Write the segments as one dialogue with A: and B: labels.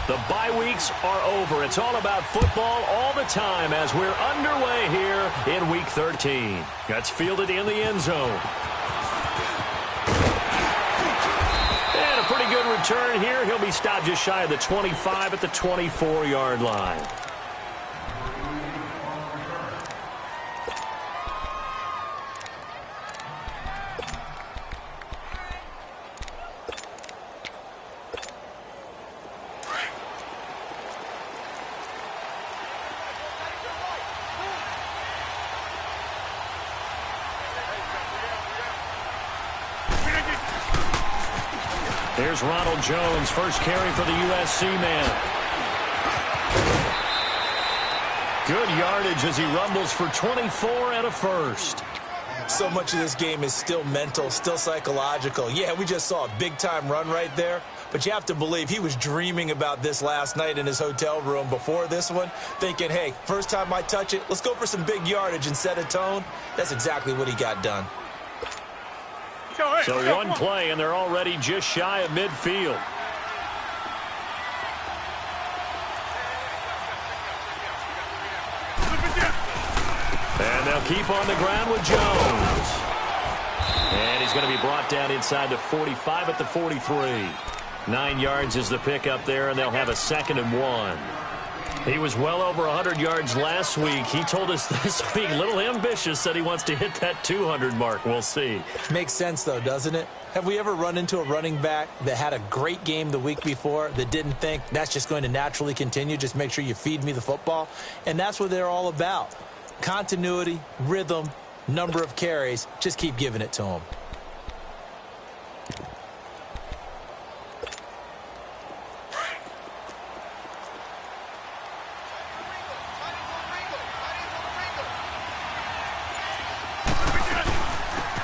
A: The bye weeks are over. It's all about football all the time as we're underway here in Week 13. That's fielded in the end zone. And a pretty good return here. He'll be stopped just shy of the 25 at the 24-yard line. Here's Ronald Jones, first carry for the USC man. Good yardage as he rumbles for 24 and a first.
B: So much of this game is still mental, still psychological. Yeah, we just saw a big-time run right there, but you have to believe he was dreaming about this last night in his hotel room before this one, thinking, hey, first time I touch it, let's go for some big yardage and set a tone. That's exactly what he got done.
A: So one play, and they're already just shy of midfield. And they'll keep on the ground with Jones. And he's going to be brought down inside the 45 at the 43. 9 yards is the pickup there, and they'll have a 2nd and 1. He was well over 100 yards last week. He told us this week, a little ambitious, said he wants to hit that 200 mark. We'll see.
B: Makes sense, though, doesn't it? Have we ever run into a running back that had a great game the week before that didn't think that's just going to naturally continue? Just make sure you feed me the football. And that's what they're all about. Continuity, rhythm, number of carries. Just keep giving it to them.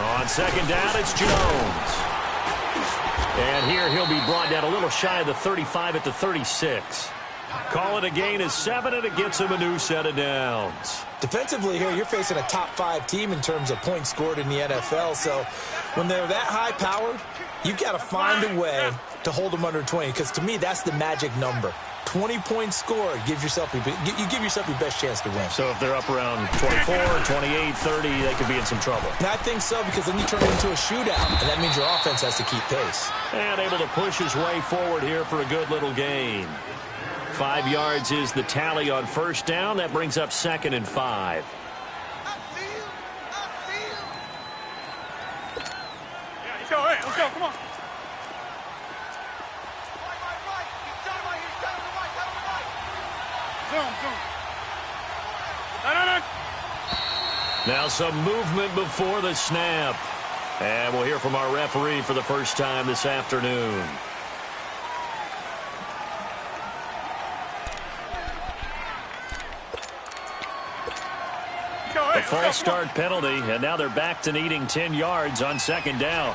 A: On 2nd down, it's Jones. And here he'll be brought down a little shy of the 35 at the 36. Call it a gain of 7, and it gets him a new set of downs.
B: Defensively here, you're facing a top-5 team in terms of points scored in the NFL. So when they're that high-powered, you've got to find a way to hold them under 20. Because to me, that's the magic number. 20 points scored, you give yourself your best chance to win.
A: So if they're up around 24, 28, 30, they could be in some trouble.
B: And I think so, because then you turn it into a shootout, and that means your offense has to keep pace.
A: And able to push his way forward here for a good little gain. 5 yards is the tally on 1st down. That brings up 2nd and 5.
C: Let's go, let's go, come on.
A: Now some movement before the snap. And we'll hear from our referee for the first time this afternoon. A false start penalty, and now they're back to needing 10 yards on 2nd down.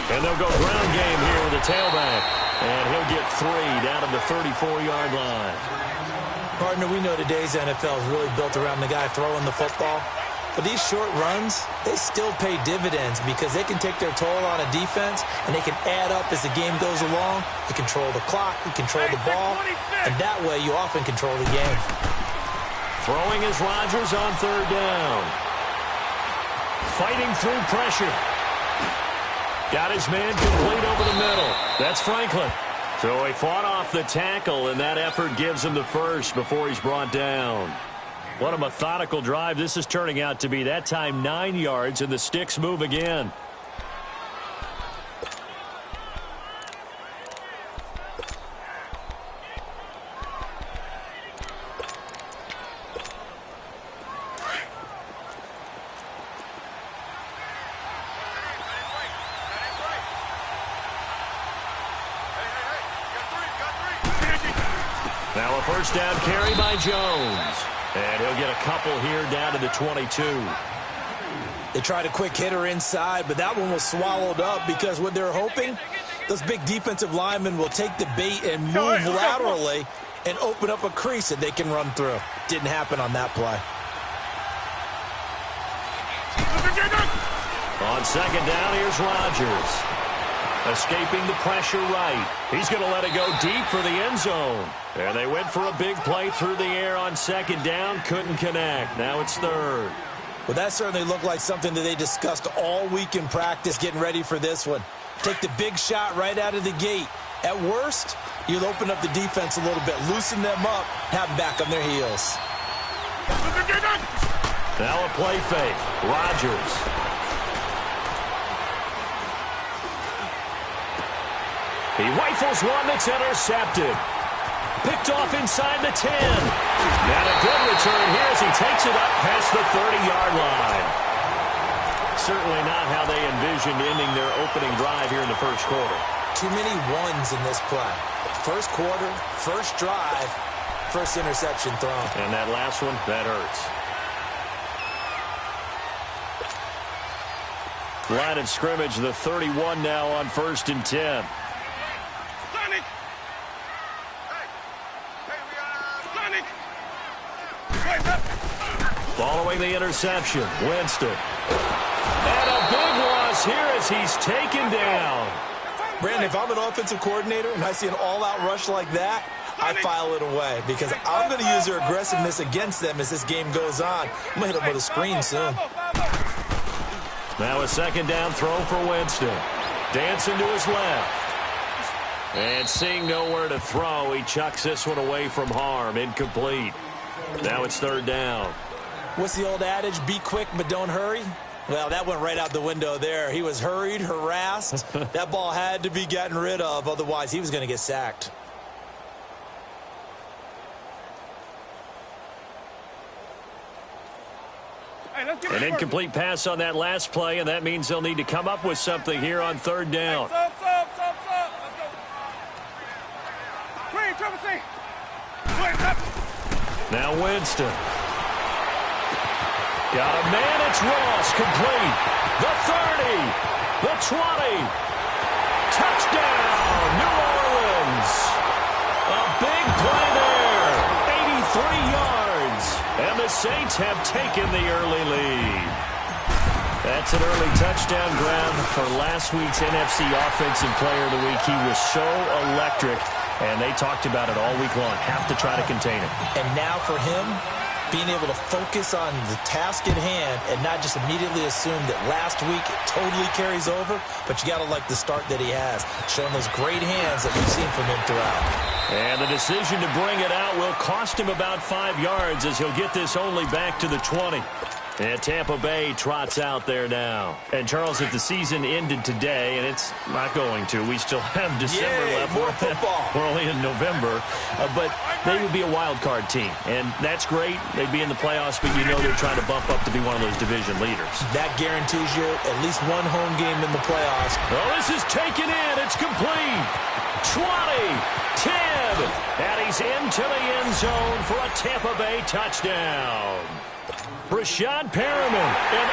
A: And they'll go ground game here with a tailback. And he'll get 3 down to the 34-yard line.
B: Partner, we know today's NFL is really built around the guy throwing the football. But these short runs, they still pay dividends because they can take their toll on a defense, and they can add up as the game goes along. You control the clock, you control the ball, and that way you often control the game.
A: Throwing is Rodgers on 3rd down. Fighting through pressure. Got his man complete over the middle. That's Franklin. So he fought off the tackle, and that effort gives him the first before he's brought down. What a methodical drive this is turning out to be. That time 9 yards, and the sticks move again. Now a first down carry by Jones. And he'll get a couple here down to the 22.
B: They tried a quick hitter inside, but that one was swallowed up because what they're hoping, those big defensive linemen will take the bait and move laterally and open up a crease that they can run through. Didn't happen on that play.
A: On second down, here's Rodgers. Escaping the pressure right. He's going to let it go deep for the end zone. And they went for a big play through the air on second down. Couldn't connect. Now it's third.
B: Well, that certainly looked like something that they discussed all week in practice getting ready for this one. Take the big shot right out of the gate. At worst, you'll open up the defense a little bit, loosen them up, have them back on their heels.
A: Now a play fake. Rodgers. He rifles one that's intercepted. Picked off inside the 10. And a good return here as he takes it up past the 30-yard line. Certainly not how they envisioned ending their opening drive here in the first quarter.
B: Too many ones in this play. First quarter, first drive, first interception thrown.
A: And that last one, that hurts. Line of scrimmage, the 31 now on 1st and 10. Following the interception, Winston. And a big loss here as he's taken down.
B: Brandon, if I'm an offensive coordinator and I see an all-out rush like that, I file it away because I'm going to use their aggressiveness against them as this game goes on. I'm going to hit them with a screen soon.
A: Now a second down throw for Winston. Dancing to his left. And seeing nowhere to throw, he chucks this one away from harm. Incomplete. Now it's third down.
B: What's the old adage? Be quick, but don't hurry. Well, that went right out the window there. He was hurried, harassed. That ball had to be gotten rid of. Otherwise, he was going to get sacked.
A: An incomplete pass on that last play, and that means they'll need to come up with something here on third down. Now Winston. Got a man, it's Ross, complete. The 30, the 20. Touchdown, New Orleans. A big play there, 83 yards. And the Saints have taken the early lead. That's an early touchdown grab for last week's NFC Offensive Player of the Week. He was so electric, and they talked about it all week long. Have to try to contain it.
B: And now for him, being able to focus on the task at hand and not just immediately assume that last week it totally carries over, but you got to like the start that he has, showing those great hands that we've seen from him throughout.
A: And the decision to bring it out will cost him about 5 yards as he'll get this only back to the 20. And Tampa Bay trots out there now. And, Charles, if the season ended today, and it's not going to, we still have December left.
B: More football.
A: We're only in November. But they would be a wild card team. And that's great. They'd be in the playoffs, but you know they're trying to bump up to be one of those division leaders.
B: That guarantees you at least one home game in the playoffs.
A: Well, this is taken in. It's complete. 20, 10, and he's into the end zone for a Tampa Bay touchdown. Rashad Perriman, an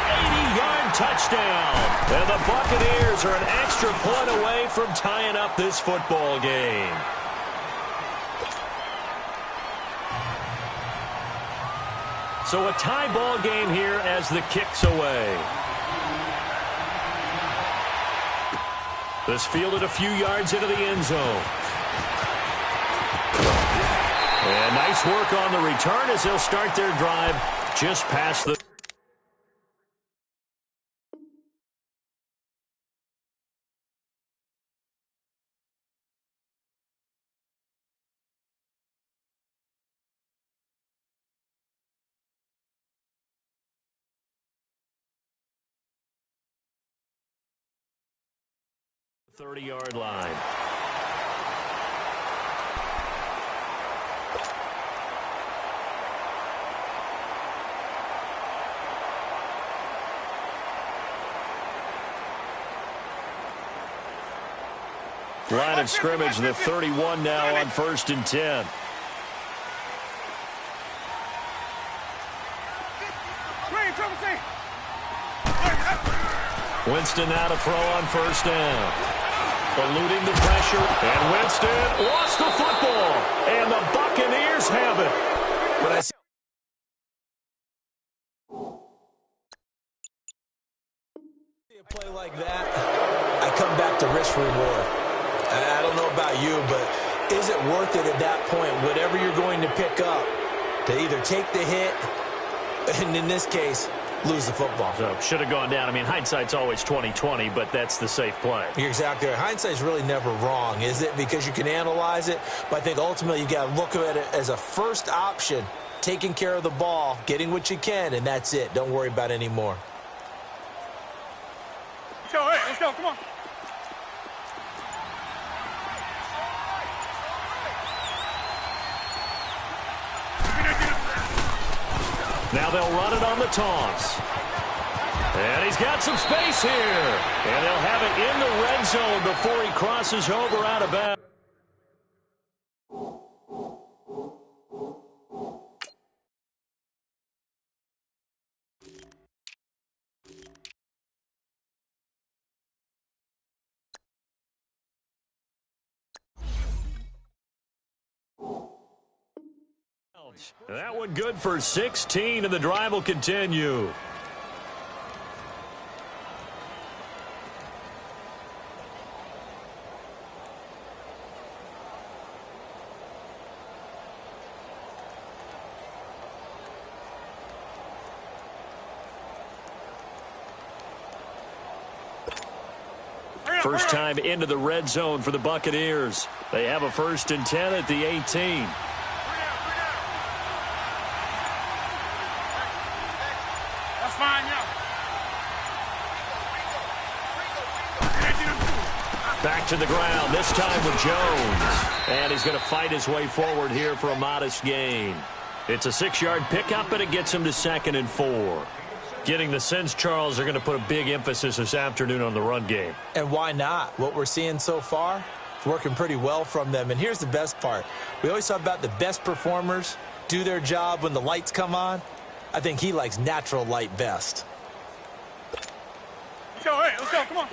A: 80-yard touchdown. And the Buccaneers are an extra point away from tying up this football game. So a tie ball game here as the kick's away. This fielded a few yards into the end zone. And nice work on the return as they'll start their drive just past the... ...30-yard line. Line of scrimmage, the 31 now on 1st and 10. Winston now to throw on first down. Eluding the pressure, and Winston lost the football, and the Buccaneers have it.
B: When I see a play like that, I come back to risk reward. I don't know about you, but is it worth it at that point, whatever you're going to pick up, to either take the hit, and in this case, lose the football?
A: So should have gone down. I mean, hindsight's always 20/20, but that's the safe play.
B: You're exactly right. Hindsight's really never wrong, is it? Because you can analyze it, but I think ultimately you got to look at it as a first option, taking care of the ball, getting what you can, and that's it. Don't worry about any more.
C: So, hey, let's go. Come on.
A: Now they'll run it on the toss. And he's got some space here. And they'll have it in the red zone before he crosses over out of bounds. That one good for 16, and the drive will continue. First time into the red zone for the Buccaneers. They have a 1st and 10 at the 18. Back to the ground, this time with Jones. And he's going to fight his way forward here for a modest gain. It's a 6-yard pickup, but it gets him to 2nd and 4. Getting the sense, Charles, they're going to put a big emphasis this afternoon on the run game.
B: And why not? What we're seeing so far, it's working pretty well from them. And here's the best part. We always talk about the best performers do their job when the lights come on. I think he likes natural light best.
C: So, hey, let's go. Come on.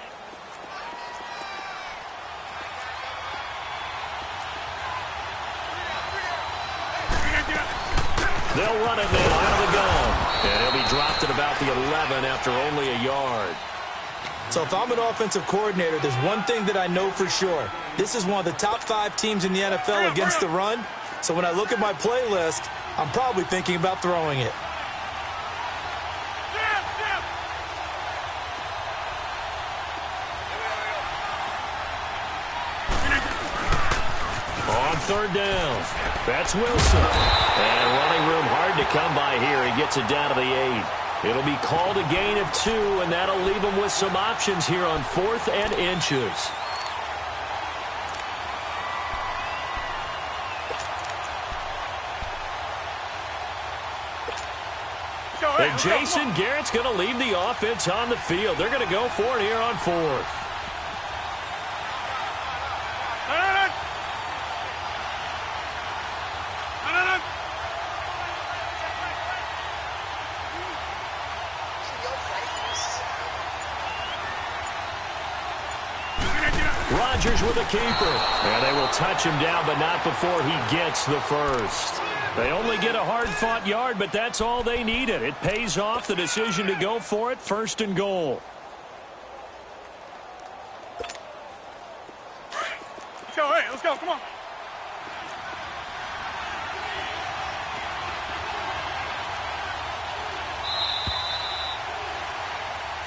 A: They'll run it now out of the gun. And he'll be dropped at about the 11 after only a yard.
B: So if I'm an offensive coordinator, there's one thing that I know for sure. This is one of the top 5 teams in the NFL against the run. So when I look at my playlist, I'm probably thinking about throwing it.
A: On 3rd down, that's Wilson. And running room hard to come by here. He gets it down to the 8. It'll be called a gain of 2, and that'll leave him with some options here on 4th and inches. And Jason Garrett's going to leave the offense on the field. They're going to go for it here on 4th. Rodgers with a keeper. And they will touch him down, but not before he gets the first. They only get a hard-fought yard, but that's all they needed. It pays off the decision to go for it, 1st and goal.
C: So, hey, let's go. Come on.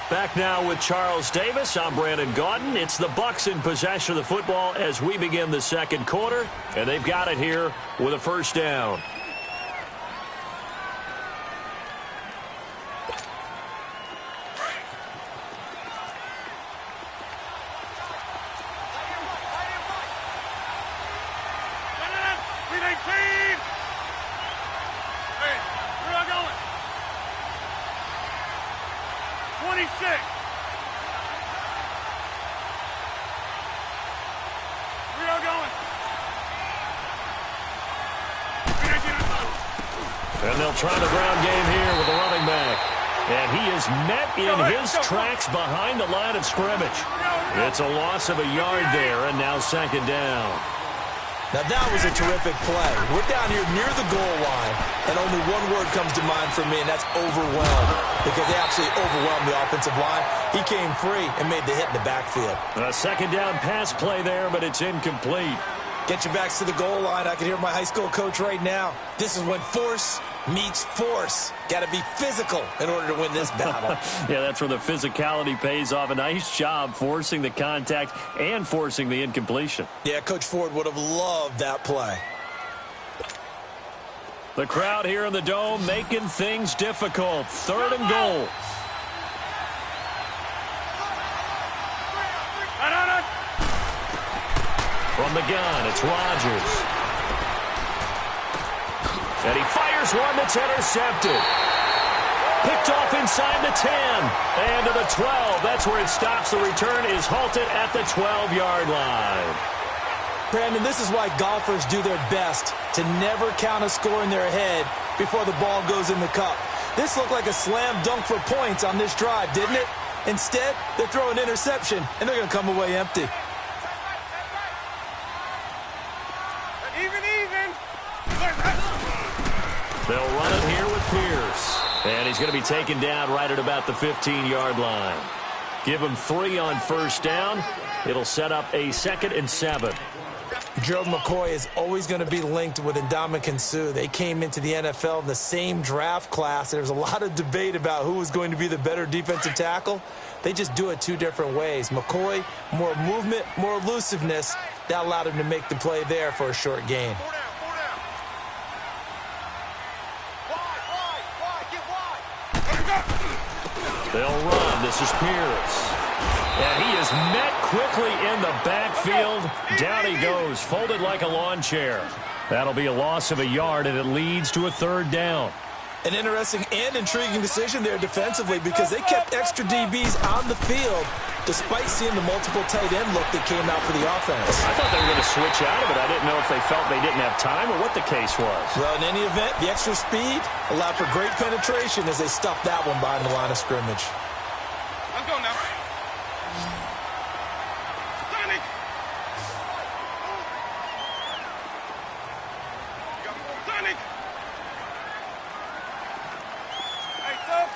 A: Back now with Charles Davis. I'm Brandon Gaudin. It's the Bucs in possession of the football as we begin the 2nd quarter, and they've got it here with a 1st down. And they'll try the ground game here with the running back. And he is met in his tracks behind the line of scrimmage. It's a loss of a yard there, and now second down.
B: Now, that was a terrific play. We're down here near the goal line, and only one word comes to mind for me, and that's overwhelmed, because they absolutely overwhelmed the offensive line. He came free and made the hit in the backfield.
A: A second down pass play there, but it's incomplete.
B: Get your backs to the goal line. I can hear my high school coach right now. This is when force meets force. Got to be physical in order to win this battle.
A: Yeah, that's where the physicality pays off. A nice job forcing the contact and forcing the incompletion.
B: Yeah, Coach Ford would have loved that play.
A: The crowd here in the Dome making things difficult. Third and goal. From the gun, it's Rodgers. And he fires one that's intercepted. Picked off inside the 10. And to the 12. That's where it stops. The return is halted at the 12-yard line.
B: Brandon, this is why golfers do their best to never count a score in their head before the ball goes in the cup. This looked like a slam dunk for points on this drive, didn't it? Instead, they throw an interception, and they're going to come away empty.
A: They'll run it here with Pierce. And he's going to be taken down right at about the 15-yard line. Give him 3 on first down. It'll set up a 2nd and 7.
B: Gerald McCoy is always going to be linked with Ndamukong Suh. They came into the NFL in the same draft class. There's a lot of debate about who was going to be the better defensive tackle. They just do it 2 different ways. McCoy, more movement, more elusiveness. That allowed him to make the play there for a short gain.
A: They'll run. This is Pierce. And he is met quickly in the backfield. Down he goes, folded like a lawn chair. That'll be a loss of a yard, and it leads to a 3rd down.
B: An interesting and intriguing decision there defensively, because they kept extra DBs on the field despite seeing the multiple tight end look that came out for the offense.
A: I thought they were going to switch out of it. I didn't know if they felt they didn't have time or what the case was.
B: Well, in any event, the extra speed allowed for great penetration as they stuffed that one behind the line of scrimmage.
C: Let's go now. Sonic! Hey, stop.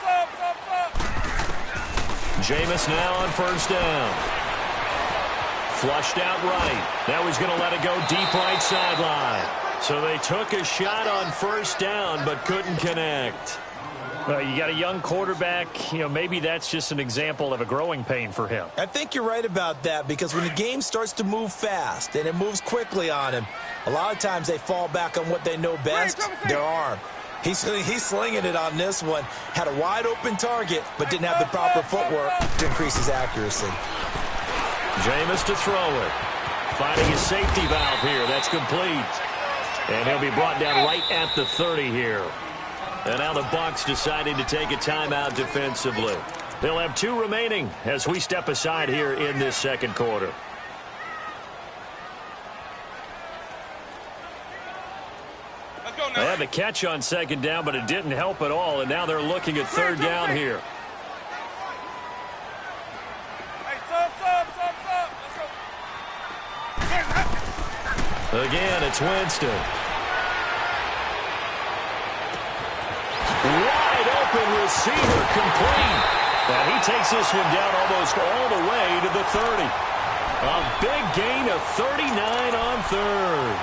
A: Jameis now on first down. Flushed out right. Now he's going to let it go deep right sideline. So they took a shot on first down but couldn't connect.
D: Well, you got a young quarterback. Maybe that's just an example of a growing pain for him.
B: I think you're right about that, because when the game starts to move fast and it moves quickly on him, a lot of times they fall back on what they know best, their arm. He's slinging it on this one. Had a wide-open target, but didn't have the proper footwork to increase his accuracy.
A: Jameis to throw it. Finding his safety valve here. That's complete. And he'll be brought down right at the 30 here. And now the Bucs deciding to take a timeout defensively. They'll have 2 remaining as we step aside here in this second quarter. They had the catch on second down, but it didn't help at all, and now they're looking at third down here.
C: Hey, stop. Let's go.
A: Again, it's Winston. Wide open receiver, complete. And he takes this one down almost all the way to the 30. A big gain of 39 on third.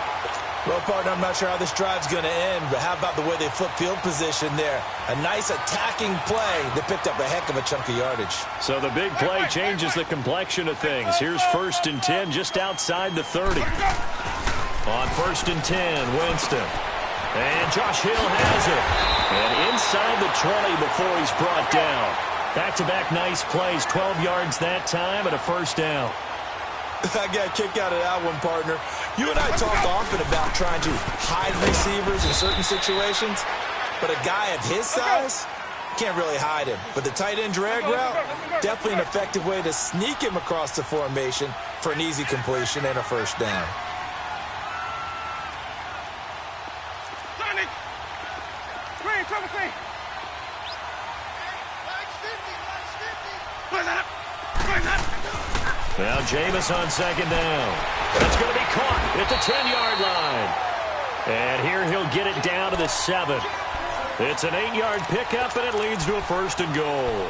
B: Well, partner, I'm not sure how this drive's going to end, but how about the way they flip field position there? A nice attacking play that picked up a heck of a chunk of yardage.
A: So the big play changes the complexion of things. Here's 1st and 10 just outside the 30. On 1st and 10, Winston. And Josh Hill has it. And inside the 20 before he's brought down. Back-to-back nice plays, 12 yards that time and a first down.
B: I got a kick out of that one, partner. You and I talk often about trying to hide receivers in certain situations, but a guy of his size can't really hide him. But the tight end drag route, definitely an effective way to sneak him across the formation for an easy completion and a first down.
C: Sonic! Screen, trouble screen!
A: Now Jameis on second down. That's going to be caught at the 10-yard line. And here he'll get it down to the 7. It's an 8-yard pickup, and it leads to a 1st and goal.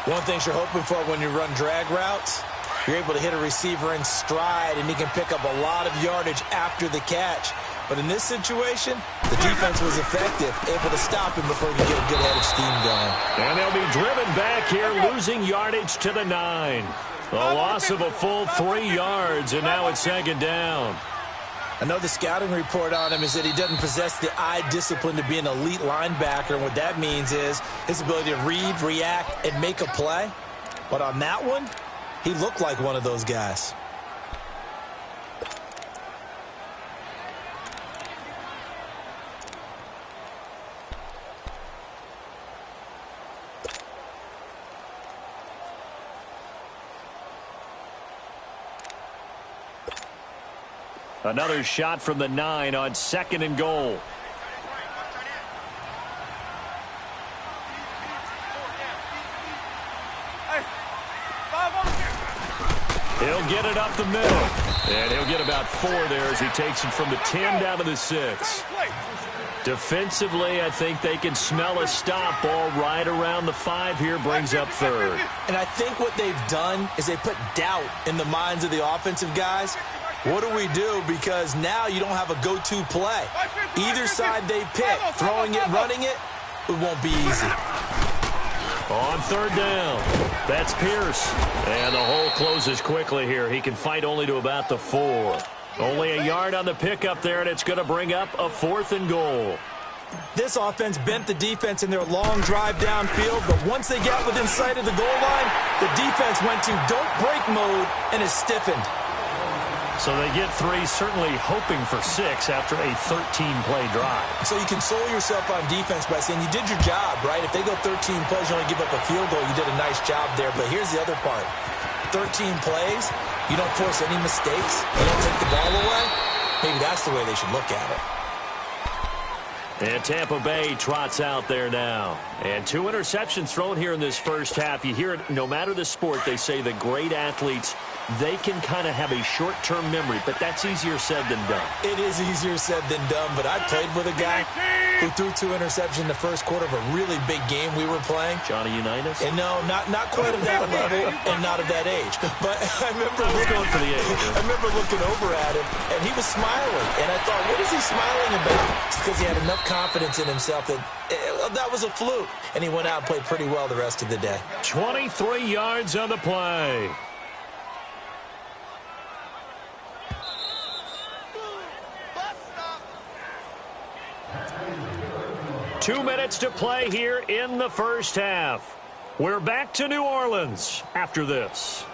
B: One thing you're hoping for when you run drag routes, you're able to hit a receiver in stride, and he can pick up a lot of yardage after the catch. But in this situation, the defense was effective, able to stop him before he could get a good head of steam going.
A: And they'll be driven back here, losing yardage to the 9. A loss of a full 3 yards, and now it's 2nd down.
B: I know the scouting report on him is that he doesn't possess the eye discipline to be an elite linebacker, and what that means is his ability to read, react, and make a play. But on that one, he looked like one of those guys.
A: Another shot from the 9 on 2nd and goal. He'll get it up the middle. And he'll get about 4 there as he takes it from the 10 down to the 6. Defensively, I think they can smell a stop. Ball right around the 5 here, brings up 3rd.
B: And I think what they've done is they put doubt in the minds of the offensive guys. What do we do? Because now you don't have a go-to play. Either side they pick, throwing it, running it, it won't be easy.
A: On 3rd down, that's Pierce. And the hole closes quickly here. He can fight only to about the 4. Only a yard on the pickup there, and it's going to bring up a 4th and goal.
B: This offense bent the defense in their long drive downfield, but once they got within sight of the goal line, the defense went to don't break mode and is stiffened.
A: So they get 3, certainly hoping for 6 after a 13-play drive.
B: So you console yourself on defense by saying you did your job, right? If they go 13 plays, you only give up a field goal, you did a nice job there. But here's the other part. 13 plays, you don't force any mistakes, you don't take the ball away. Maybe that's the way they should look at it.
A: And Tampa Bay trots out there now. And 2 interceptions thrown here in this first half. You hear it, no matter the sport, they say the great athletes, they can kind of have a short-term memory, but that's easier said than done.
B: It is easier said than done, but I played with a guy who threw 2 interceptions in the first quarter of a really big game we were playing.
A: Johnny Unitas?
B: And no, not quite at that level and not at that age. But I remember
A: going for the age.
B: I remember looking over at him, and he was smiling. And I thought, what is he smiling about? It's because he had enough confidence in himself that that was a fluke. And he went out and played pretty well the rest of the day.
A: 23 yards on the play. Two minutes to play here in the first half. We're back to New Orleans after this.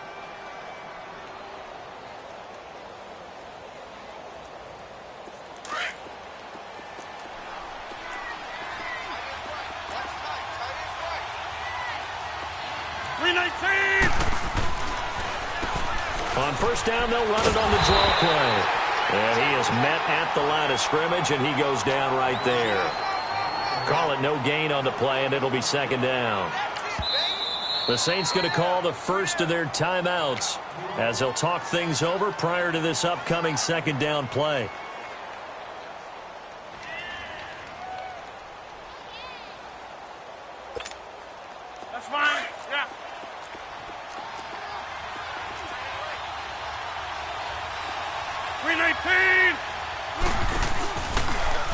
A: On first down, they'll run it on the draw play. And he is met at the line of scrimmage, and he goes down right there. Call it no gain on the play, and it'll be 2nd down. The Saints going to call the first of their timeouts as they'll talk things over prior to this upcoming 2nd down play.
C: That's fine. Yeah.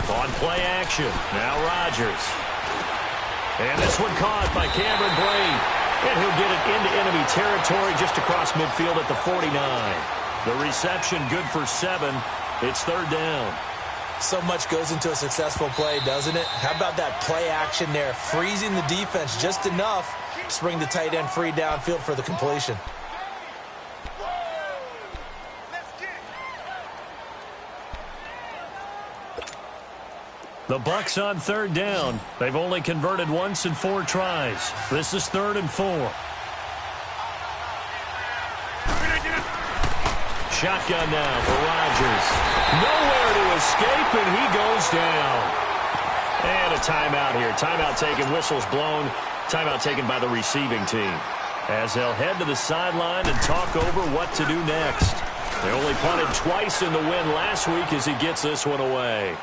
A: On play action, now Rodgers. And this one caught by Cameron Brate. And he'll get it into enemy territory just across midfield at the 49. The reception good for 7. It's 3rd down.
B: So much goes into a successful play, doesn't it? How about that play action there? Freezing the defense just enough to bring the tight end free downfield for the completion.
A: The Bucs on 3rd down. They've only converted once in 4 tries. This is 3rd and 4. Shotgun now for Rodgers. Nowhere to escape, and he goes down. And a timeout here. Timeout taken, whistles blown. Timeout taken by the receiving team. as they'll head to the sideline and talk over what to do next. They only punted twice in the win last week as he gets this one away.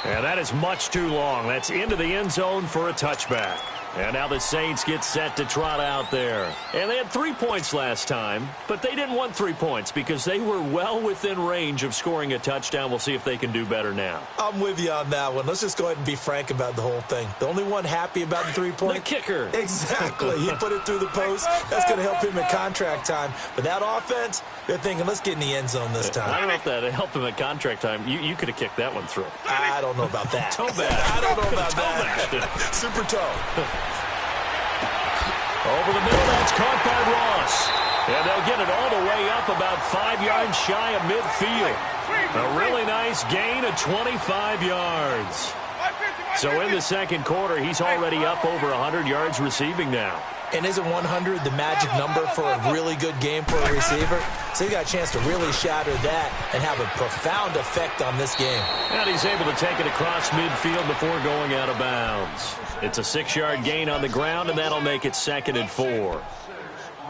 A: And that is much too long. That's into the end zone for a touchback. And now the Saints get set to trot out there. And they had 3 points last time, but they didn't want 3 points because they were well within range of scoring a touchdown. We'll see if they can do better now.
B: I'm with you on that one. Let's just go ahead and be frank about the whole thing. The only one happy about the 3 points?
A: The kicker.
B: Exactly. He put it through the post. That's going to help him at contract time. But that offense, they're thinking, let's get in the end zone this time.
A: I don't know if that helped him at contract time. You could have kicked that one through.
B: I don't know about that.
A: Toe bash.
B: I don't know about that. Super toe.
A: Over the middle, that's caught by Ross. And they'll get it all the way up about 5 yards shy of midfield. A really nice gain of 25 yards. So in the second quarter, he's already up over 100 yards receiving now.
B: And isn't 100 the magic number for a really good game for a receiver? So he got a chance to really shatter that and have a profound effect on this game.
A: And he's able to take it across midfield before going out of bounds. It's a 6-yard gain on the ground, and that'll make it 2nd and 4.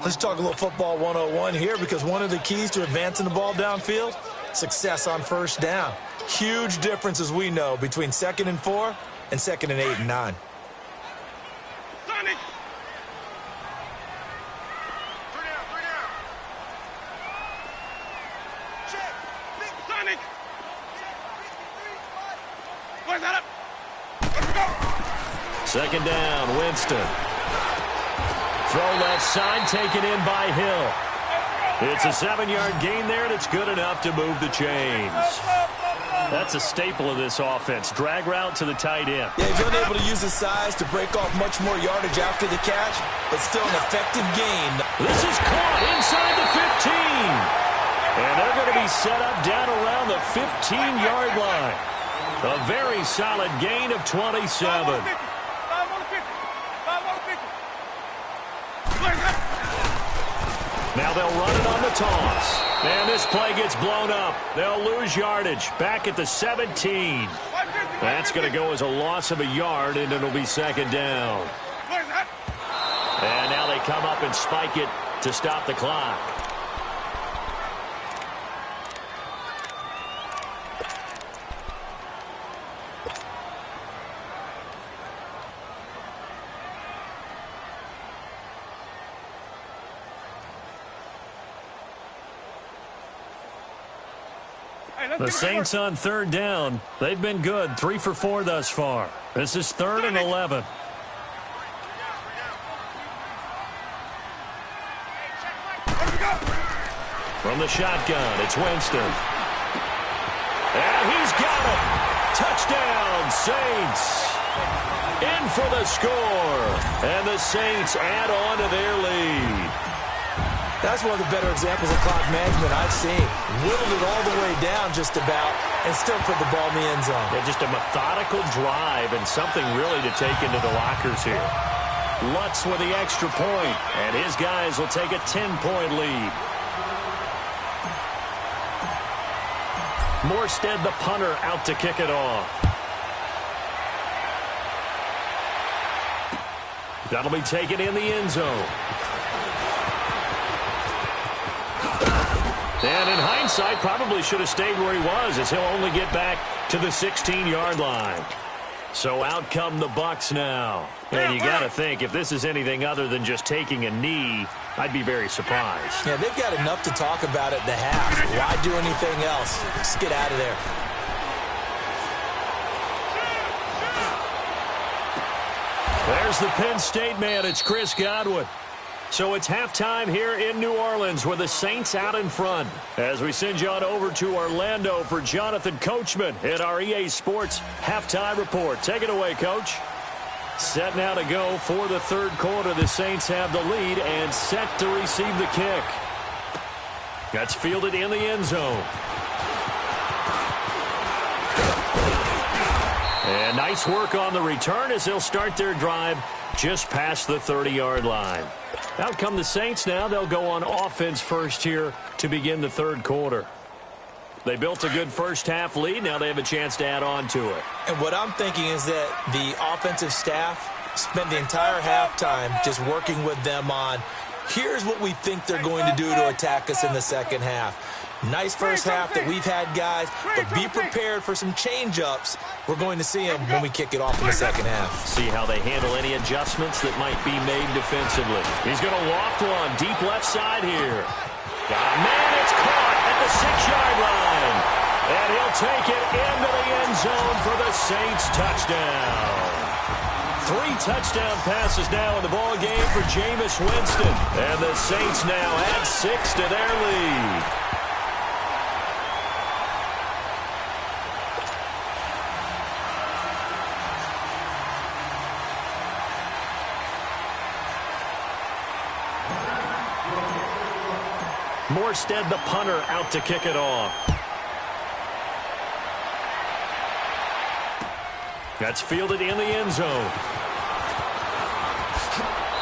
B: Let's talk a little football 101 here, because one of the keys to advancing the ball downfield, success on first down. Huge difference, as we know, between 2nd and 4 and 2nd and 8 and 9.
A: Second down, Winston. Throw left side, taken in by Hill. It's a 7-yard gain there, and it's good enough to move the chains.
D: That's a staple of this offense. Drag route to the tight end.
B: Yeah, he's unable to use his size to break off much more yardage after the catch, but still an effective gain.
A: This is caught inside the 15. And they're going to be set up down around the 15-yard line. A very solid gain of 27. Now they'll run it on the toss. And this play gets blown up. They'll lose yardage back at the 17. That's going to go as a loss of a yard, and it'll be 2nd down. And now they come up and spike it to stop the clock. The Saints on 3rd down. They've been good. 3 for 4 thus far. This is 3rd and 11. From the shotgun, it's Winston. And he's got it. Touchdown, Saints. In for the score. And the Saints add on to their lead.
B: That's one of the better examples of clock management I've seen. Whittled it all the way down just about and still put the ball in the end zone.
A: Yeah, just a methodical drive and something really to take into the lockers here. Lutz with the extra point, and his guys will take a 10-point lead. Morstead, the punter, out to kick it off. That'll be taken in the end zone. And in hindsight, probably should have stayed where he was, as he'll only get back to the 16-yard line. So out come the Bucs now. And you got to think, if this is anything other than just taking a knee, I'd be very surprised.
B: Yeah, they've got enough to talk about at the half. Why do anything else? Just get out of there.
A: There's the Penn State man. It's Chris Godwin. So it's halftime here in New Orleans with the Saints out in front. As we send you on over to Orlando for Jonathan Coachman in our EA Sports halftime report. Take it away, Coach. Set now to go for the 3rd quarter. The Saints have the lead and set to receive the kick. That's fielded in the end zone. And nice work on the return as they'll start their drive just past the 30-yard line. Out come the Saints now. They'll go on offense first here to begin the 3rd quarter. They built a good first-half lead. Now they have a chance to add on to it.
B: And what I'm thinking is that the offensive staff spent the entire halftime just working with them on, here's what we think they're going to do to attack us in the second half. Nice first half that we've had, guys, but be prepared for some change-ups. We're going to see them when we kick it off in the second half.
A: See how they handle any adjustments that might be made defensively. He's going to loft one deep left side here. Man, it's caught at the 6-yard line. And he'll take it into the end zone for the Saints touchdown. 3 touchdown passes now in the ball game for Jameis Winston. And the Saints now add 6 to their lead. Morstead, the punter, out to kick it off. That's fielded in the end zone.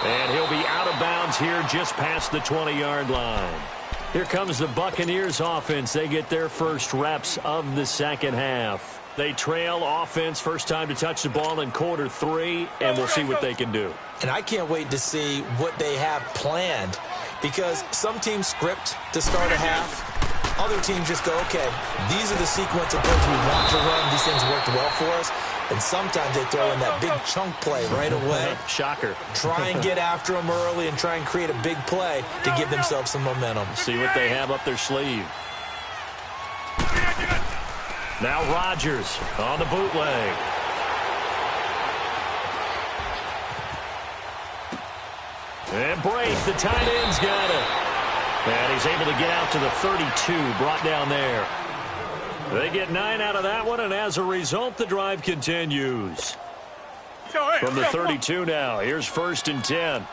A: And he'll be out of bounds here just past the 20-yard line. Here comes the Buccaneers offense. They get their first reps of the second half. They trail offense, first time to touch the ball in quarter 3, and we'll see what they can do.
B: And I can't wait to see what they have planned, because some teams script to start a half. Other teams just go, okay, these are the sequence of plays we want to run. These things worked well for us. And sometimes they throw in that big chunk play right away.
A: Shocker.
B: Try and get after them early and try and create a big play to give themselves some momentum.
A: See what they have up their sleeve. Now Rodgers on the bootleg. And break, the tight end's got it. And he's able to get out to the 32, brought down there. They get 9 out of that one, and as a result, the drive continues. From the 32 now, here's 1st and 10.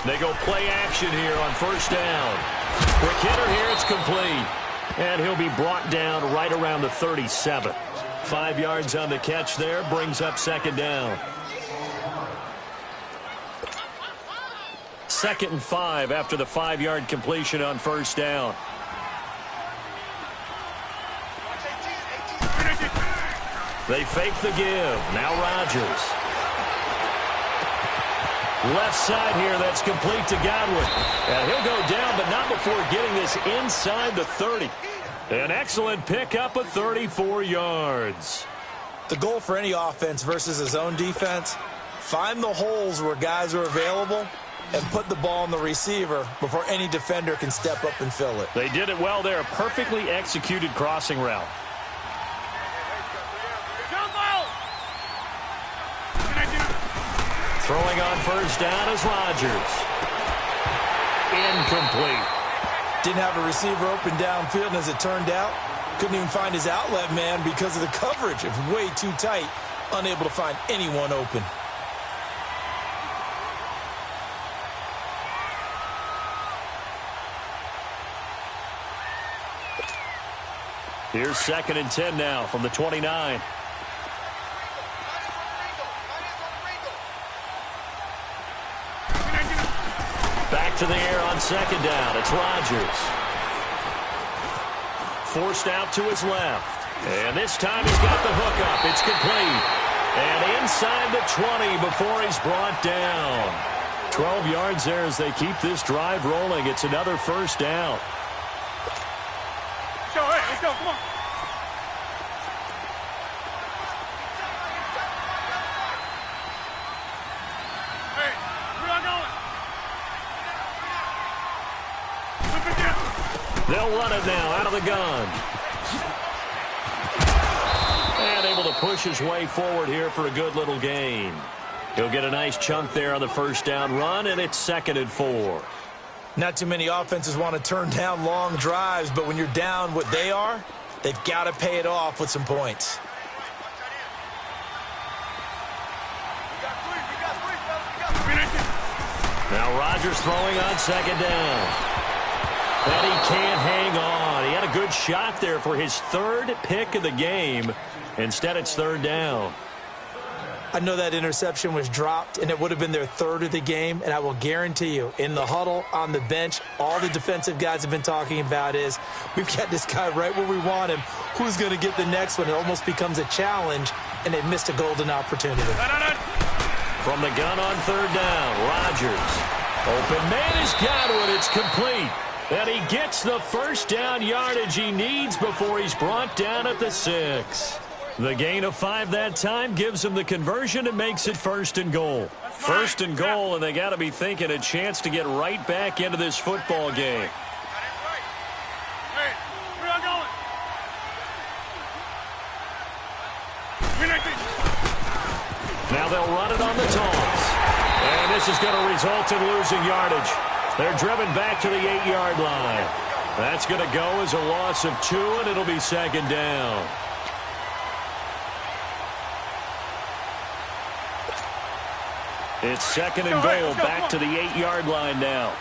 A: They go play action here on 1st down. Quick hitter here, it's complete. And he'll be brought down right around the 37. 5 yards on the catch there, brings up 2nd down. 2nd and 5 after the 5-yard completion on 1st down. They fake the give. Now Rodgers. Left side here, that's complete to Godwin. And he'll go down, but not before getting this inside the 30. An excellent pickup of 34 yards.
B: The goal for any offense versus his own defense, find the holes where guys are available and put the ball on the receiver before any defender can step up and fill it.
A: They did it well there. Perfectly executed crossing route. Throwing on 1st down is Rodgers. Incomplete.
B: Didn't have a receiver open downfield, and as it turned out, couldn't even find his outlet man because of the coverage. It was way too tight, unable to find anyone open.
A: Here's 2nd and 10 now from the 29. Back to the air on 2nd down. It's Rodgers. Forced out to his left. And this time he's got the hook up. It's complete. And inside the 20 before he's brought down. 12 yards there as they keep this drive rolling. It's another 1st down.
C: Let's go, come on. Hey, where are going?
A: They'll run it now out of the gun. And able to push his way forward here for a good little gain. He'll get a nice chunk there on the 1st down run, and it's 2nd and 4.
B: Not too many offenses want to turn down long drives, but when you're down what they are, they've got to pay it off with some points.
A: Now Rodgers throwing on 2nd down. And he can't hang on. He had a good shot there for his 3rd pick of the game. Instead, it's 3rd down.
B: I know that interception was dropped, and it would have been their third of the game, and I will guarantee you, in the huddle, on the bench, all the defensive guys have been talking about is, we've got this guy right where we want him. Who's going to get the next one? It almost becomes a challenge, and they missed a golden opportunity.
A: From the gun on third down, Rodgers. Open man has got it. It's complete. And he gets the first down yardage he needs before he's brought down at the 6. The gain of 5 that time gives him the conversion and makes it 1st and goal. 1st and goal, and they got to be thinking a chance to get right back into this football game.
C: Hey, where y'all going?
A: Now they'll run it on the toss. And this is going to result in losing yardage. They're driven back to the 8-yard line. That's going to go as a loss of 2, and it'll be 2nd down. It's 2nd and goal, back to the 8-yard line now.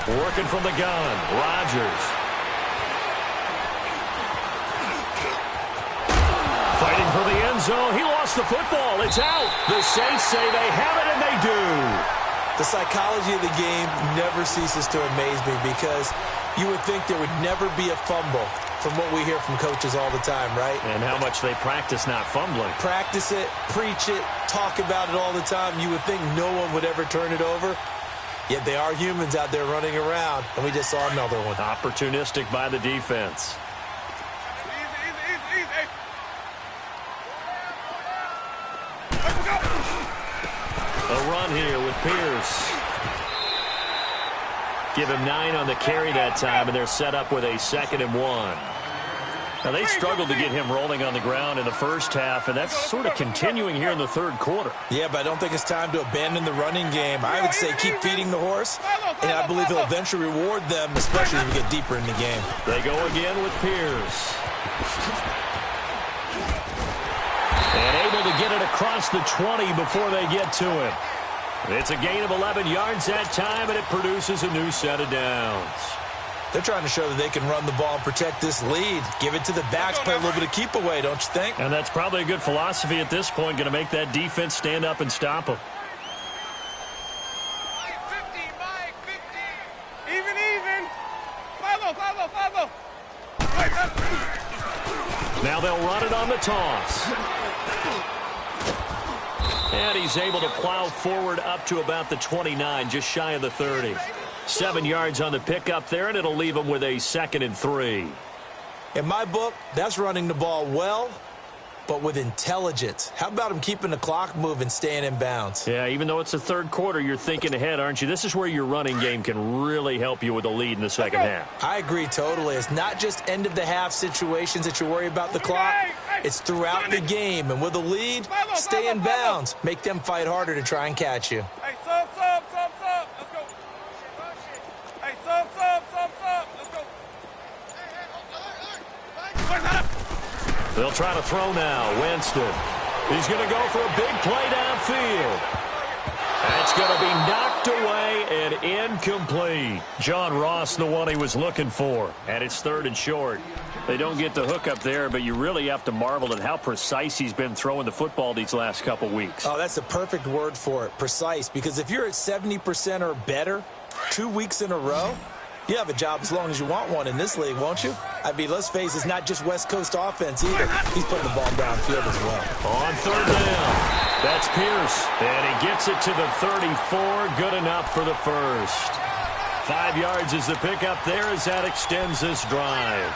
A: Working from the gun, Rodgers. Fighting for the end zone. He lost the football. It's out. The Saints say they have it, and they do.
B: The psychology of the game never ceases to amaze me because you would think there would never be a fumble from what we hear from coaches all the time, right?
A: And how much they practice not fumbling.
B: Practice it, preach it, talk about it all the time. You would think no one would ever turn it over. Yet they are humans out there running around, and we just saw another one.
A: Opportunistic by the defense. A run here with Pierce. Give him 9 on the carry that time, and they're set up with a 2nd and 1. Now, they struggled to get him rolling on the ground in the first half, and that's sort of continuing here in the third quarter.
B: Yeah, but I don't think it's time to abandon the running game. I would say keep feeding the horse, and I believe he'll eventually reward them, especially as we get deeper in the game.
A: They go again with Pierce. And able to get it across the 20 before they get to him. It's a gain of 11 yards that time, and it produces a new set of downs.
B: They're trying to show that they can run the ball and protect this lead. Give it to the backs, play a little bit of keep away, don't you think?
A: And that's probably a good philosophy at this point, going to make that defense stand up and stop them.
C: Mike, 50. Even. Follow.
A: Now they'll run it on the toss. And he's able to plow forward up to about the 29, just shy of the 30. 7 yards on the pickup there, and it'll leave him with a 2nd and 3.
B: In my book, that's running the ball well, but with intelligence. How about him keeping the clock moving, staying in bounds?
A: Yeah, even though it's the third quarter, you're thinking ahead, aren't you? This is where your running game can really help you with a lead in the second half.
B: I agree totally. It's not just end-of-the-half situations that you worry about the clock. It's throughout the game. And with a lead, stay in bounds. Make them fight harder to try and catch you.
C: Hey, sub. Let's go. Hey, sub. Let's go.
A: They'll try to throw now. Winston. He's going to go for a big play downfield. That's going to be knocked away and incomplete. John Ross, the one he was looking for. And it's 3rd and short. They don't get the hook up there, but you really have to marvel at how precise he's been throwing the football these last couple weeks.
B: Oh, that's the perfect word for it, precise. Because if you're at 70% or better 2 weeks in a row, you have a job as long as you want one in this league, won't you? I mean, let's face it, it's not just West Coast offense either. He's putting the ball downfield as well.
A: On 3rd down, that's Pierce. And he gets it to the 34. Good enough for the first. 5 yards is the pickup there as that extends this drive.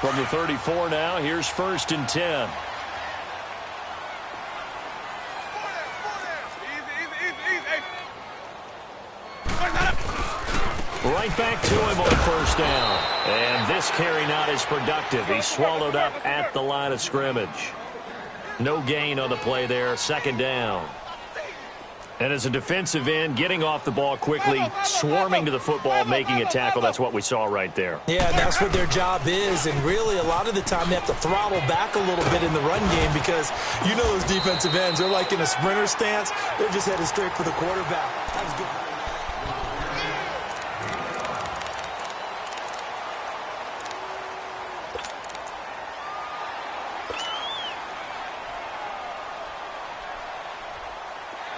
A: From the 34 now, here's 1st and 10. Right back to him on 1st down. And this carry not as productive. He's swallowed up at the line of scrimmage. No gain on the play there. 2nd down. And as a defensive end, getting off the ball quickly, swarming to the football, making a tackle, that's what we saw right there.
B: Yeah, that's what their job is. And really, a lot of the time, they have to throttle back a little bit in the run game because you know those defensive ends, they're like in a sprinter stance. They're just headed straight for the quarterback. That was good.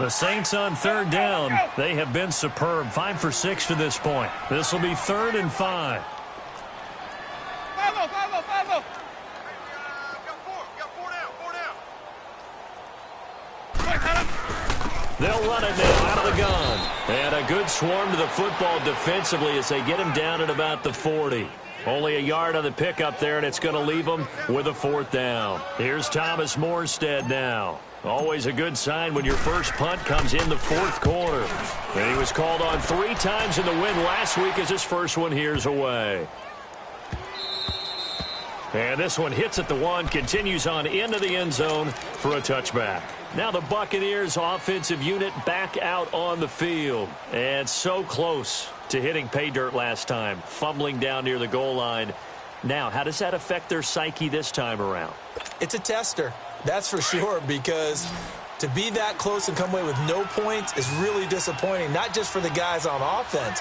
D: The Saints on third down. They have been superb. 5 for 6 to this point. This will be 3rd and 5.
C: Follow.
A: They'll run it now out of the gun. And a good swarm to the football defensively as they get him down at about the 40. Only a yard on the pickup there, and it's going to leave them with a 4th down. Here's Thomas Morstead now. Always a good sign when your first punt comes in the 4th quarter. And he was called on 3 times in the win last week as his first one here's away. And this one hits at the 1, continues on into the end zone for a touchback. Now the Buccaneers offensive unit back out on the field. And so close to hitting pay dirt last time, fumbling down near the goal line. Now, how does that affect their psyche this time around?
B: It's a tester, that's for sure, because to be that close and come away with no points is really disappointing, not just for the guys on offense,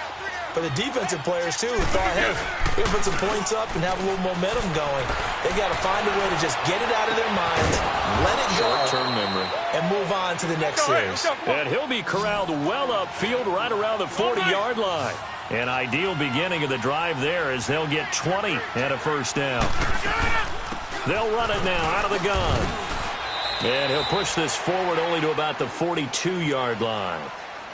B: but the defensive players, too, who thought, hey, we're going to put some points up and have a little momentum going. They got to find a way to just get it out of their minds, let it go,
A: short-term memory,
B: and move on to the next series.
A: And he'll be corralled well upfield right around the 40-yard line. An ideal beginning of the drive there as they'll get 20 and a first down. They'll run it now out of the gun. And he'll push this forward only to about the 42-yard line.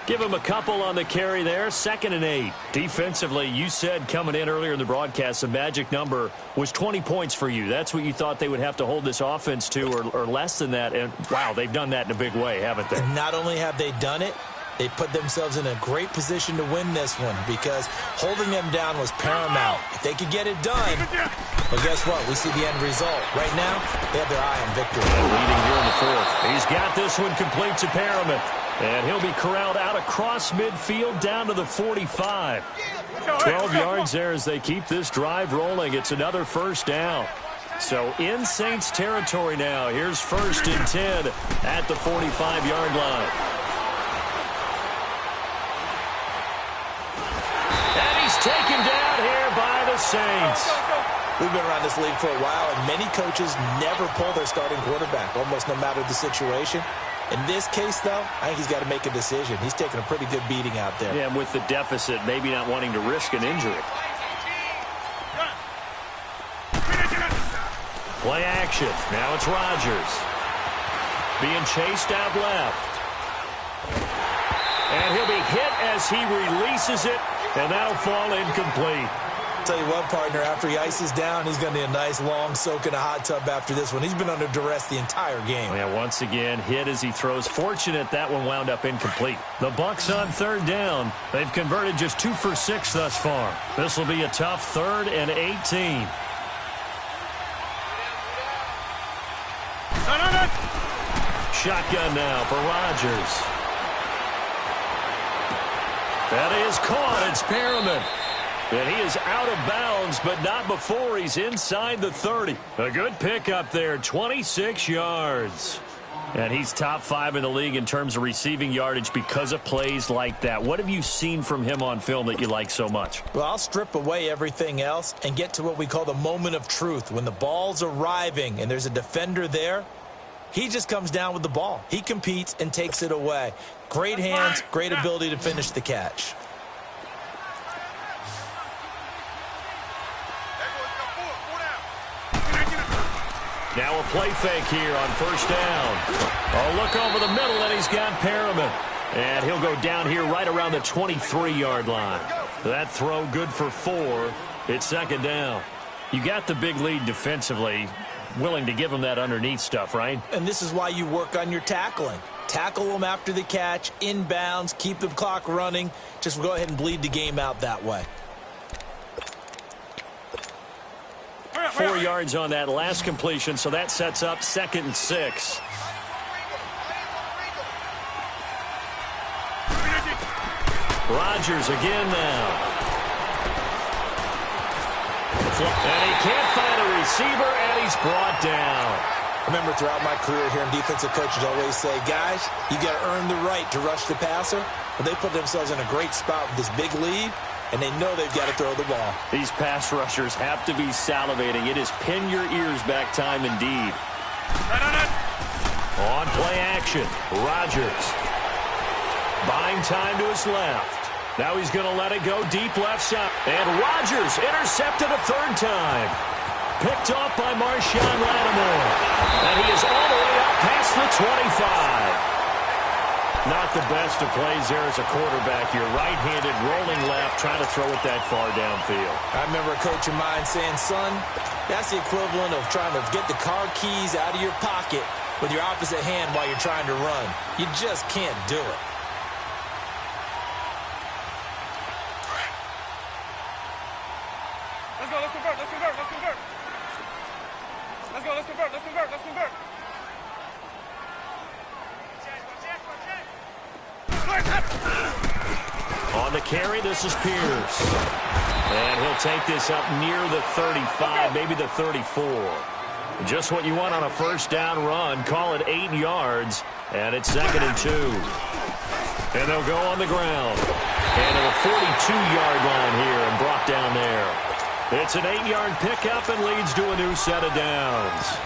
A: Give him a couple on the carry there. 2nd and 8. Defensively, you said coming in earlier in the broadcast, the magic number was 20 points for you. That's what you thought they would have to hold this offense to, or less than that. And, wow, they've done that in a big way, haven't they?
B: And not only have they done it, they put themselves in a great position to win this one because holding them down was paramount. If they could get it done, well, guess what? We see the end result. Right now, they have their eye on victory.
A: Leading here in the 4th. He's got this one complete to Perriman. And he'll be corralled out across midfield down to the 45. 12 yards there as they keep this drive rolling. It's another first down. So in Saints territory now. Here's 1st and 10 at the 45-yard line. And he's taken down here by the Saints.
B: We've been around this league for a while, and many coaches never pull their starting quarterback, almost no matter the situation. In this case, though, I think he's got to make a decision. He's taking a pretty good beating out there.
A: Yeah, and with the deficit, maybe not wanting to risk an injury. Play action. Now it's Rodgers. Being chased out left. And he'll be hit as he releases it, and that'll fall incomplete.
B: Tell you what, partner, after he ices down, he's going to need a nice long soak in a hot tub after this one. He's been under duress the entire game.
A: Yeah, once again, hit as he throws. Fortunate that one wound up incomplete. The Bucs on 3rd down. They've converted just 2 for 6 thus far. This will be a tough 3rd and 18. Shotgun now for Rodgers. That is caught. It's Perriman. And he is out of bounds, but not before he's inside the 30. A good pickup there, 26 yards. And he's top 5 in the league in terms of receiving yardage because of plays like that. What have you seen from him on film that you like so much?
B: Well, I'll strip away everything else and get to what we call the moment of truth. When the ball's arriving and there's a defender there, he just comes down with the ball. He competes and takes it away. Great hands, great ability to finish the catch.
A: Now a play fake here on 1st down. A look over the middle, and he's got Perriman. And he'll go down here right around the 23-yard line. That throw good for 4. It's 2nd down. You got the big lead defensively. Willing to give him that underneath stuff, right?
B: And this is why you work on your tackling. Tackle them after the catch, inbounds, keep the clock running. Just go ahead and bleed the game out that way.
A: 4 yards on that last completion, so that sets up 2nd and 6. Rodgers again now. And he can't find a receiver, and he's brought down.
B: I remember throughout my career here in defensive coaches always say, guys, you got to earn the right to rush the passer. But they put themselves in a great spot with this big lead, and they know they've got to throw the ball.
A: These pass rushers have to be salivating. It is pin your ears back time indeed. On play action, Rodgers. Buying time to his left. Now he's going to let it go deep left side. And Rodgers intercepted a third time. Picked off by Marshawn Lattimore. And he is all the way up past the 25. Not the best of plays there as a quarterback. You're right-handed, rolling left, trying to throw it that far downfield.
B: I remember a coach of mine saying, son, that's the equivalent of trying to get the car keys out of your pocket with your opposite hand while you're trying to run. You just can't do it.
C: Let's go, let's convert, let's convert, let's convert. Let's go, let's convert, let's convert, let's convert.
A: On the carry, this is Pierce. And he'll take this up near the 35, maybe the 34. Just what you want on a first down run. Call it 8 yards, and it's 2nd and 2. And they'll go on the ground. And to the 42-yard line here and brought down there. It's an 8-yard pickup and leads to a new set of downs.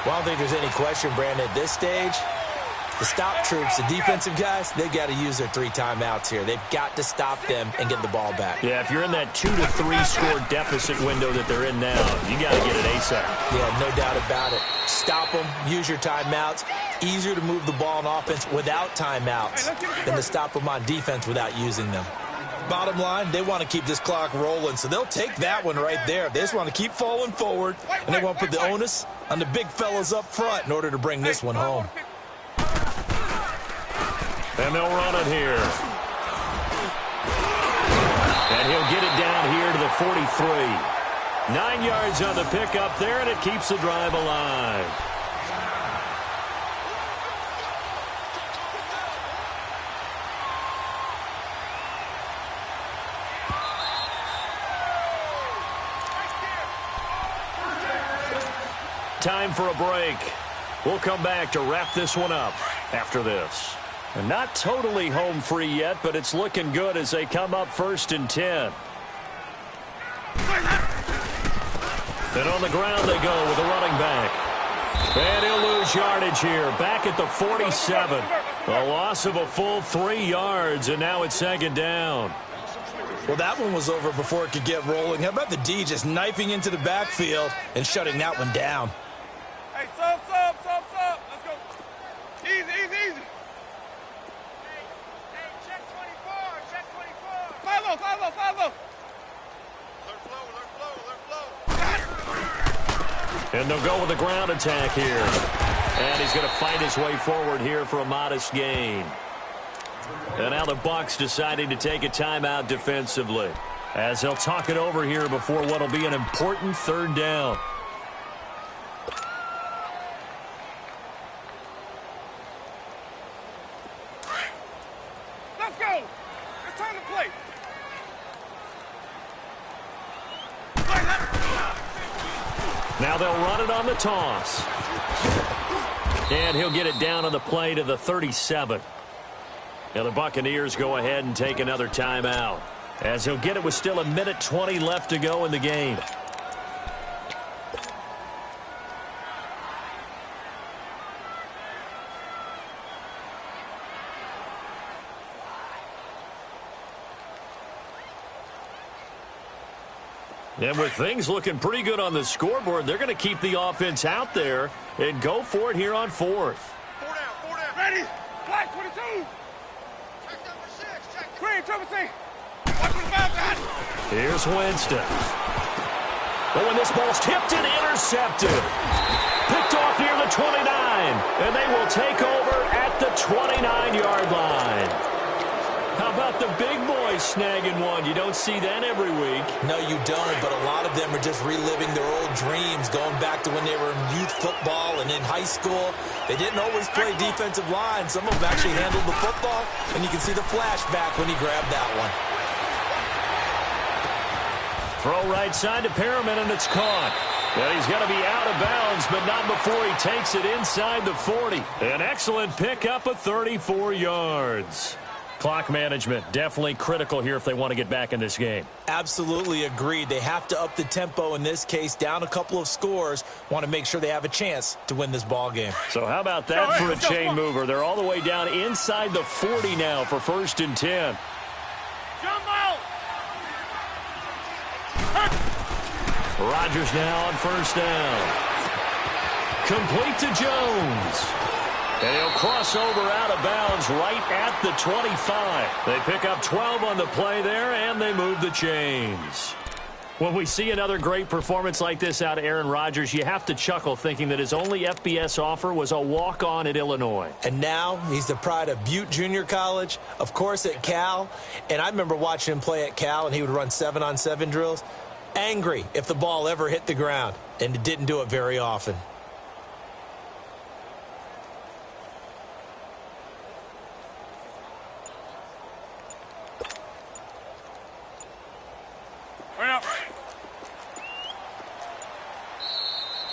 B: Well, I don't think there's any question, Brandon, at this stage. The stop troops, the defensive guys, they got to use their 3 timeouts here. They've got to stop them and get the ball back.
A: Yeah, if you're in that 2 to 3 score deficit window that they're in now, you got to get it ASAP.
B: Yeah, no doubt about it. Stop them, use your timeouts. Easier to move the ball on offense without timeouts than to stop them on defense without using them. Bottom line, they want to keep this clock rolling, so they'll take that one right there. They just want to keep falling forward, and they want to put the onus on the big fellas up front in order to bring this one home.
A: And they'll run it here. And he'll get it down here to the 43. 9 yards on the pickup there, and it keeps the drive alive. Time for a break. We'll come back to wrap this one up after this. And not totally home free yet, but it's looking good as they come up 1st and 10. And on the ground they go with a running back. And he'll lose yardage here. Back at the 47. A loss of a full 3 yards, and now it's 2nd down.
B: Well, that one was over before it could get rolling. How about the D just knifing into the backfield and shutting that one down?
C: Hey, sub. Let's go. Easy, easy, easy. Hey, check 24. Follow.
A: And they'll go with a ground attack here. And he's going to fight his way forward here for a modest gain. And now the Bucs deciding to take a timeout defensively, as they'll talk it over here before what will be an important 3rd down.
C: Let's go. It's time to play.
A: Now they'll run it on the toss. And he'll get it down on the play to the 37. Now the Buccaneers go ahead and take another timeout, as he'll get it with still 1:20 left to go in the game. And with things looking pretty good on the scoreboard, they're going to keep the offense out there and go for it here on 4th.
C: 4 down. Ready? Flag 22. Check number 6. Check. Green, triple C. Watch for the foul.
A: Here's Winston. Oh, and this ball's tipped and intercepted. Picked off near the 29. And they will take over at the 29-yard line. How about the big boys snagging one? You don't see that every week.
B: No, you don't, but a lot of them are just reliving their old dreams, going back to when they were in youth football and in high school. They didn't always play defensive line. Some of them actually handled the football, and you can see the flashback when he grabbed that one.
A: Throw right side to Perriman, and it's caught. And he's going to be out of bounds, but not before he takes it inside the 40. An excellent pickup of 34 yards.
D: Clock management, definitely critical here if they want to get back in this game.
B: Absolutely agreed. They have to up the tempo in this case, down a couple of scores. Want to make sure they have a chance to win this ball game.
D: So how about that for a chain mover? They're all the way down inside the 40 now for 1st and 10. Rodgers now on 1st down. Complete to Jones. And he'll cross over out of bounds right at the 25. They pick up 12 on the play there, and they move the chains. When we see another great performance like this out of Aaron Rodgers, you have to chuckle thinking that his only FBS offer was a walk-on at Illinois.
B: And now he's the pride of Butte Junior College, of course at Cal. And I remember watching him play at Cal, and he would run 7-on-7 drills. Angry if the ball ever hit the ground, and it didn't do it very often.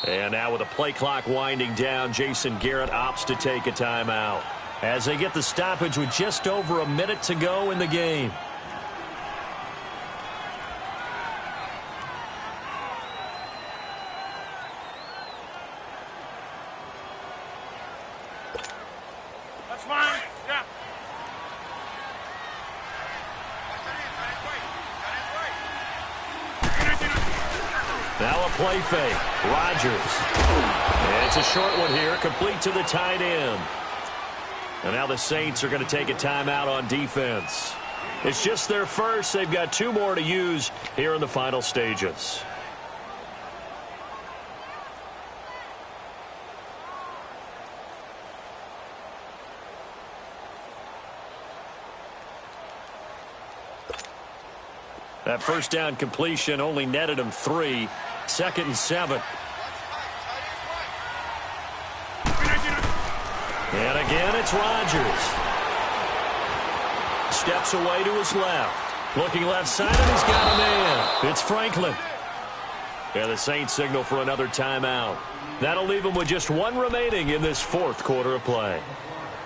A: And now with the play clock winding down, Jason Garrett opts to take a timeout
D: as they get the stoppage with just over a minute to go in the game.
C: That's fine. Yeah.
A: Now a play fake. Rodgers. And it's a short one here, complete to the tight end. And now the Saints are going to take a timeout on defense. It's just their first. They've got 2 more to use here in the final stages. That 1st down completion only netted him 3. 2nd and 7. And again, it's Rodgers. Steps away to his left. Looking left side, and he's got a man. It's Franklin. And the Saints signal for another timeout. That'll leave him with just 1 remaining in this 4th quarter of play.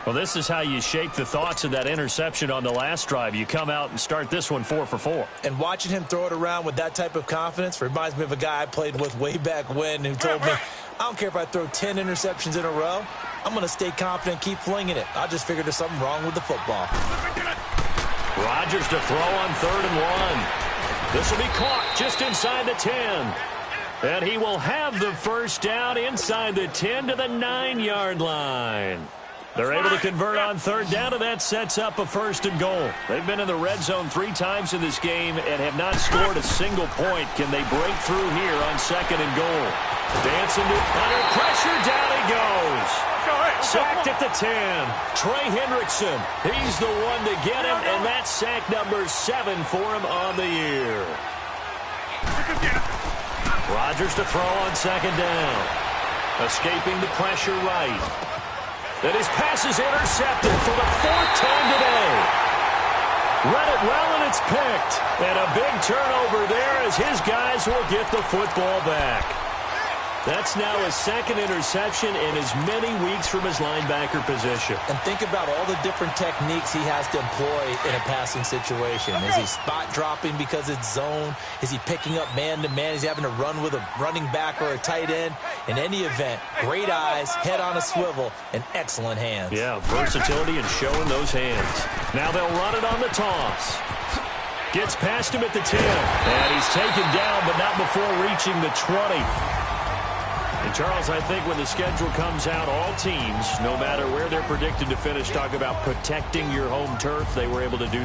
D: Well, this is how you shake the thoughts of that interception on the last drive. You come out and start this one 4 for 4.
B: And watching him throw it around with that type of confidence reminds me of a guy I played with way back when who told me, I don't care if I throw 10 interceptions in a row. I'm going to stay confident and keep flinging it. I just figured there's something wrong with the football.
A: Rodgers to throw on 3rd and 1. This will be caught just inside the 10. And he will have the 1st down inside the 10 to the 9-yard line. They're able to convert on 3rd down, and that sets up a 1st and goal. They've been in the red zone 3 times in this game and have not scored a single point. Can they break through here on 2nd and goal? Dancing under pressure, down he goes. Sacked at the 10. Trey Hendrickson, he's the one to get him, and that's sack number 7 for him on the year. Rodgers to throw on 2nd down. Escaping the pressure right. And his pass is intercepted for the 4th time today. Read it well, and it's picked. And a big turnover there as his guys will get the football back. That's now his 2nd interception in as many weeks from his linebacker position.
B: And think about all the different techniques he has to employ in a passing situation. Is he spot dropping because it's zone? Is he picking up man-to-man? Is he having to run with a running back or a tight end? In any event, great eyes, head on a swivel, and excellent hands.
A: Yeah, versatility and showing those hands. Now they'll run it on the toss. Gets past him at the 10. And he's taken down, but not before reaching the 20. And, Charles, I think when the schedule comes out, all teams, no matter where they're predicted to finish, talk about protecting your home turf. They were able to do